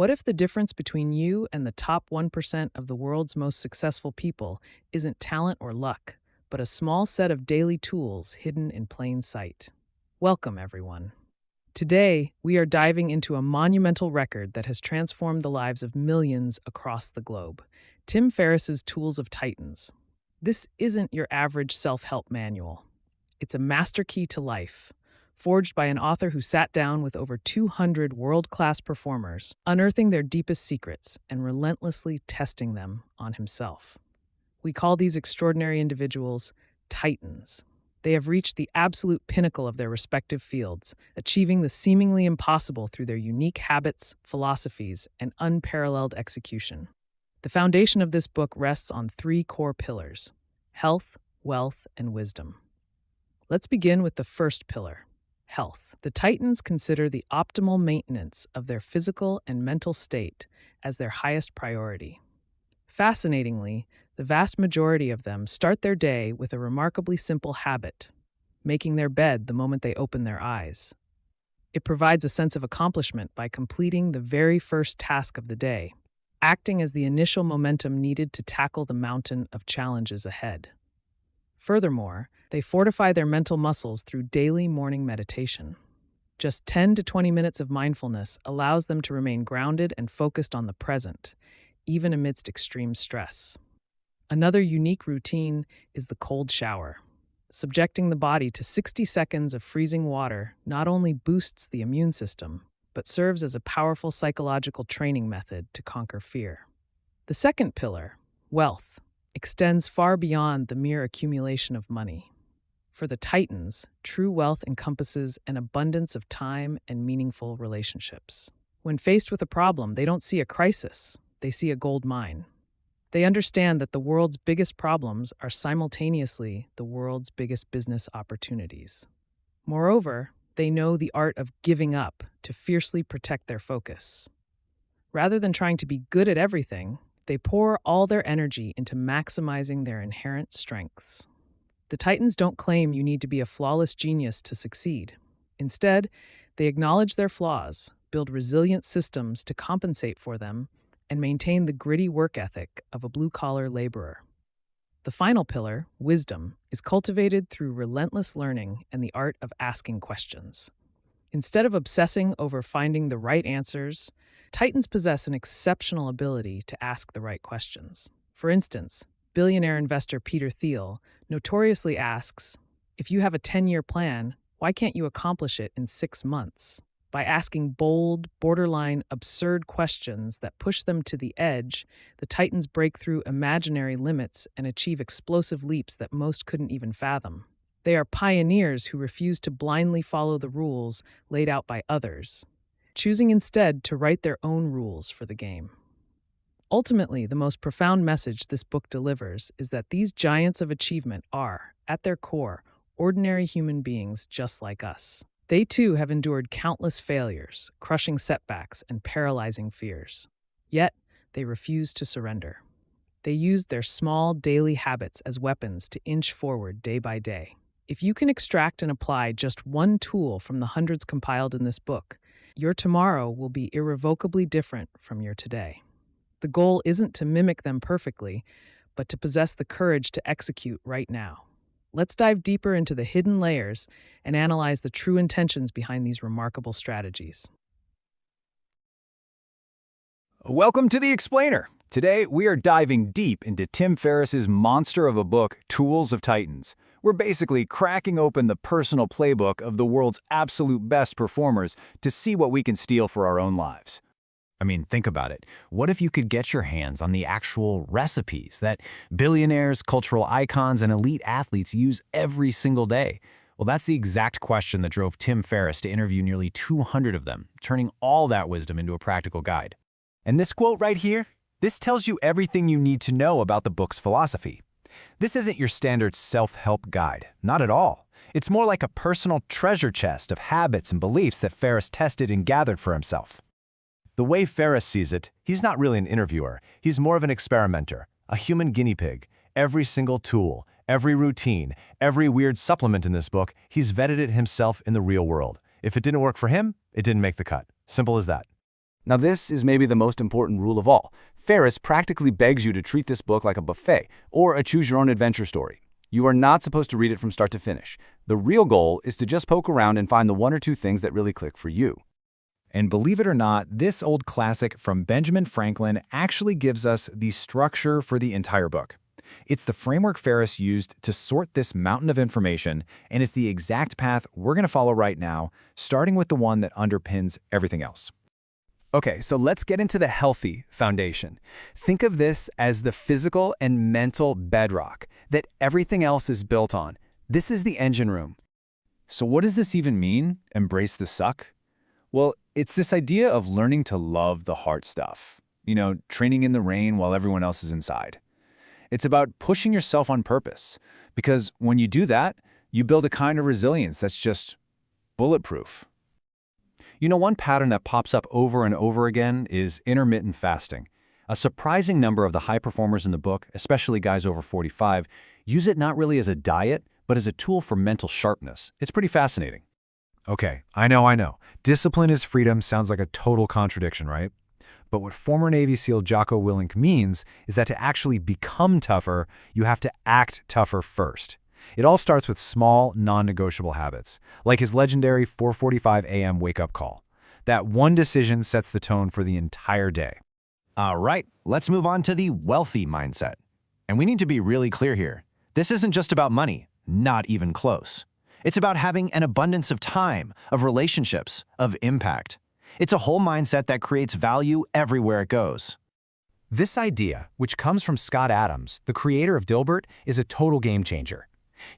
What if the difference between you and the top 1% of the world's most successful people isn't talent or luck, but a small set of daily tools hidden in plain sight? Welcome, everyone. Today, we are diving into a monumental record that has transformed the lives of millions across the globe: Tim Ferriss's Tools of Titans. This isn't your average self-help manual. It's a master key to life, forged by an author who sat down with over 200 world-class performers, unearthing their deepest secrets and relentlessly testing them on himself. We call these extraordinary individuals titans. They have reached the absolute pinnacle of their respective fields, achieving the seemingly impossible through their unique habits, philosophies, and unparalleled execution. The foundation of this book rests on three core pillars: health, wealth, and wisdom. Let's begin with the first pillar: health. The Titans consider the optimal maintenance of their physical and mental state as their highest priority. Fascinatingly, the vast majority of them start their day with a remarkably simple habit: making their bed the moment they open their eyes. It provides a sense of accomplishment by completing the very first task of the day, acting as the initial momentum needed to tackle the mountain of challenges ahead. Furthermore, they fortify their mental muscles through daily morning meditation. Just 10 to 20 minutes of mindfulness allows them to remain grounded and focused on the present, even amidst extreme stress. Another unique routine is the cold shower. Subjecting the body to 60 seconds of freezing water not only boosts the immune system, but serves as a powerful psychological training method to conquer fear. The second pillar, wealth, extends far beyond the mere accumulation of money. For the Titans, true wealth encompasses an abundance of time and meaningful relationships. When faced with a problem, they don't see a crisis, they see a gold mine. They understand that the world's biggest problems are simultaneously the world's biggest business opportunities. Moreover, they know the art of giving up to fiercely protect their focus. Rather than trying to be good at everything, they pour all their energy into maximizing their inherent strengths. The Titans don't claim you need to be a flawless genius to succeed. Instead, they acknowledge their flaws, build resilient systems to compensate for them, and maintain the gritty work ethic of a blue-collar laborer. The final pillar, wisdom, is cultivated through relentless learning and the art of asking questions. Instead of obsessing over finding the right answers, Titans possess an exceptional ability to ask the right questions. For instance, billionaire investor Peter Thiel notoriously asks, "If you have a 10-year plan, why can't you accomplish it in 6 months?" By asking bold, borderline absurd questions that push them to the edge, the Titans break through imaginary limits and achieve explosive leaps that most couldn't even fathom. They are pioneers who refuse to blindly follow the rules laid out by others, choosing instead to write their own rules for the game. Ultimately, the most profound message this book delivers is that these giants of achievement are, at their core, ordinary human beings just like us. They too have endured countless failures, crushing setbacks, and paralyzing fears. Yet, they refuse to surrender. They use their small daily habits as weapons to inch forward day by day. If you can extract and apply just one tool from the hundreds compiled in this book, your tomorrow will be irrevocably different from your today. The goal isn't to mimic them perfectly, but to possess the courage to execute right now. Let's dive deeper into the hidden layers and analyze the true intentions behind these remarkable strategies. Welcome to The Explainer. Today, we are diving deep into Tim Ferriss's monster of a book, Tools of Titans. We're basically cracking open the personal playbook of the world's absolute best performers to see what we can steal for our own lives. I mean, think about it. What if you could get your hands on the actual recipes that billionaires, cultural icons, and elite athletes use every single day? Well, that's the exact question that drove Tim Ferriss to interview nearly 200 of them, turning all that wisdom into a practical guide. And this quote right here, this tells you everything you need to know about the book's philosophy. This isn't your standard self-help guide, not at all. It's more like a personal treasure chest of habits and beliefs that Ferriss tested and gathered for himself. The way Ferriss sees it, he's not really an interviewer. He's more of an experimenter, a human guinea pig. Every single tool, every routine, every weird supplement in this book, he's vetted it himself in the real world. If it didn't work for him, it didn't make the cut. Simple as that. Now this is maybe the most important rule of all. Ferris practically begs you to treat this book like a buffet or a choose-your-own-adventure story. You are not supposed to read it from start to finish. The real goal is to just poke around and find the one or two things that really click for you. And believe it or not, this old classic from Benjamin Franklin actually gives us the structure for the entire book. It's the framework Ferris used to sort this mountain of information, and it's the exact path we're going to follow right now, starting with the one that underpins everything else. Okay, so let's get into the healthy foundation. Think of this as the physical and mental bedrock that everything else is built on. This is the engine room. So what does this even mean, embrace the suck? Well, it's this idea of learning to love the hard stuff. Training in the rain while everyone else is inside. It's about pushing yourself on purpose, because when you do that, you build a kind of resilience that's just bulletproof. One pattern that pops up over and over again is intermittent fasting. A surprising number of the high performers in the book, especially guys over 45, use it not really as a diet, but as a tool for mental sharpness. It's pretty fascinating. Okay, I know. Discipline is freedom sounds like a total contradiction, right? But what former Navy SEAL Jocko Willink means is that to actually become tougher, you have to act tougher first. It all starts with small, non-negotiable habits, like his legendary 4:45 a.m. wake-up call. That one decision sets the tone for the entire day. All right, let's move on to the wealthy mindset. And we need to be really clear here. This isn't just about money, not even close. It's about having an abundance of time, of relationships, of impact. It's a whole mindset that creates value everywhere it goes. This idea, which comes from Scott Adams, the creator of Dilbert, is a total game changer.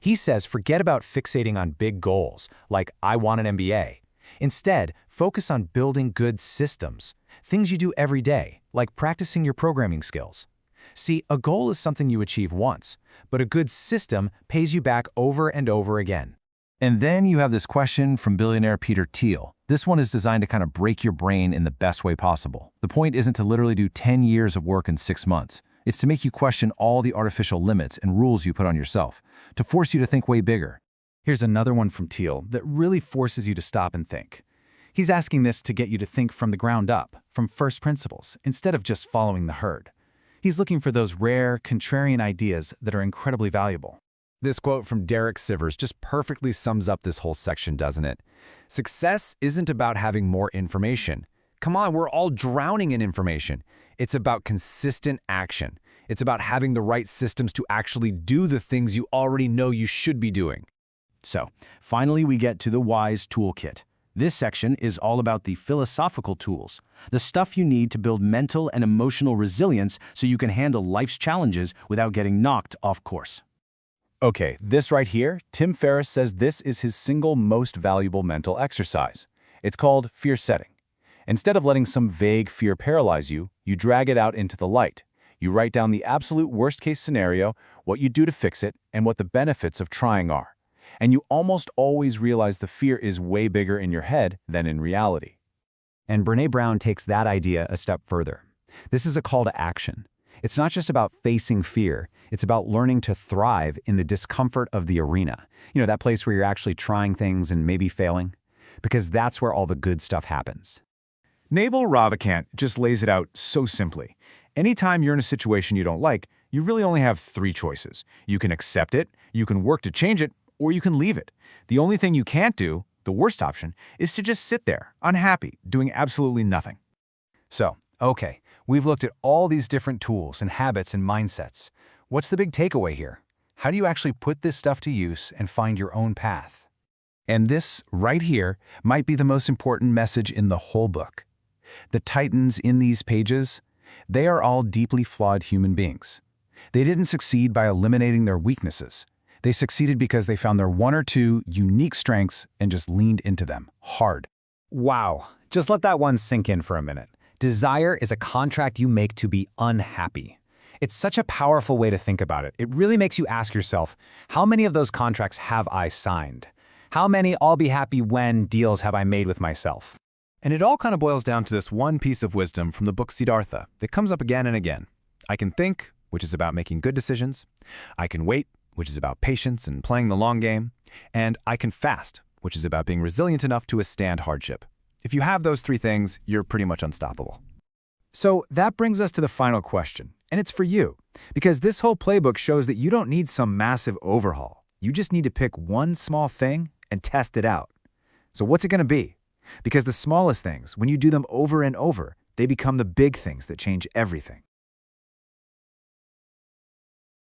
He says forget about fixating on big goals, like I want an MBA. Instead, focus on building good systems, things you do every day, like practicing your programming skills. See, a goal is something you achieve once, but a good system pays you back over and over again. And then you have this question from billionaire Peter Thiel. This one is designed to kind of break your brain in the best way possible. The point isn't to literally do 10 years of work in 6 months. It's to make you question all the artificial limits and rules you put on yourself, to force you to think way bigger. Here's another one from Thiel that really forces you to stop and think. He's asking this to get you to think from the ground up, from first principles, instead of just following the herd. He's looking for those rare, contrarian ideas that are incredibly valuable. This quote from Derek Sivers just perfectly sums up this whole section, doesn't it? Success isn't about having more information. Come on, we're all drowning in information. It's about consistent action. It's about having the right systems to actually do the things you already know you should be doing. So, finally we get to the WISE toolkit. This section is all about the philosophical tools, the stuff you need to build mental and emotional resilience so you can handle life's challenges without getting knocked off course. Okay, this right here, Tim Ferriss says this is his single most valuable mental exercise. It's called fear setting. Instead of letting some vague fear paralyze you, you drag it out into the light. You write down the absolute worst-case scenario, what you do to fix it, and what the benefits of trying are. And you almost always realize the fear is way bigger in your head than in reality. And Brené Brown takes that idea a step further. This is a call to action. It's not just about facing fear. It's about learning to thrive in the discomfort of the arena. That place where you're actually trying things and maybe failing. Because that's where all the good stuff happens. Naval Ravikant just lays it out so simply. Anytime you're in a situation you don't like, you really only have 3 choices. You can accept it, you can work to change it, or you can leave it. The only thing you can't do, the worst option, is to just sit there, unhappy, doing absolutely nothing. So, okay, we've looked at all these different tools and habits and mindsets. What's the big takeaway here? How do you actually put this stuff to use and find your own path? And this, right here, might be the most important message in the whole book. The titans in these pages, they are all deeply flawed human beings. They didn't succeed by eliminating their weaknesses. They succeeded because they found their 1 or 2 unique strengths and just leaned into them hard. Wow, just let that one sink in for a minute. Desire is a contract you make to be unhappy. It's such a powerful way to think about it. It really makes you ask yourself, how many of those contracts have I signed? How many I'll be happy when deals have I made with myself? And it all kind of boils down to this one piece of wisdom from the book Siddhartha that comes up again and again. I can think, which is about making good decisions. I can wait, which is about patience and playing the long game. And I can fast, which is about being resilient enough to withstand hardship. If you have those three things, you're pretty much unstoppable. So that brings us to the final question, and it's for you. Because this whole playbook shows that you don't need some massive overhaul. You just need to pick one small thing and test it out. So what's it going to be? Because the smallest things, when you do them over and over, they become the big things that change everything.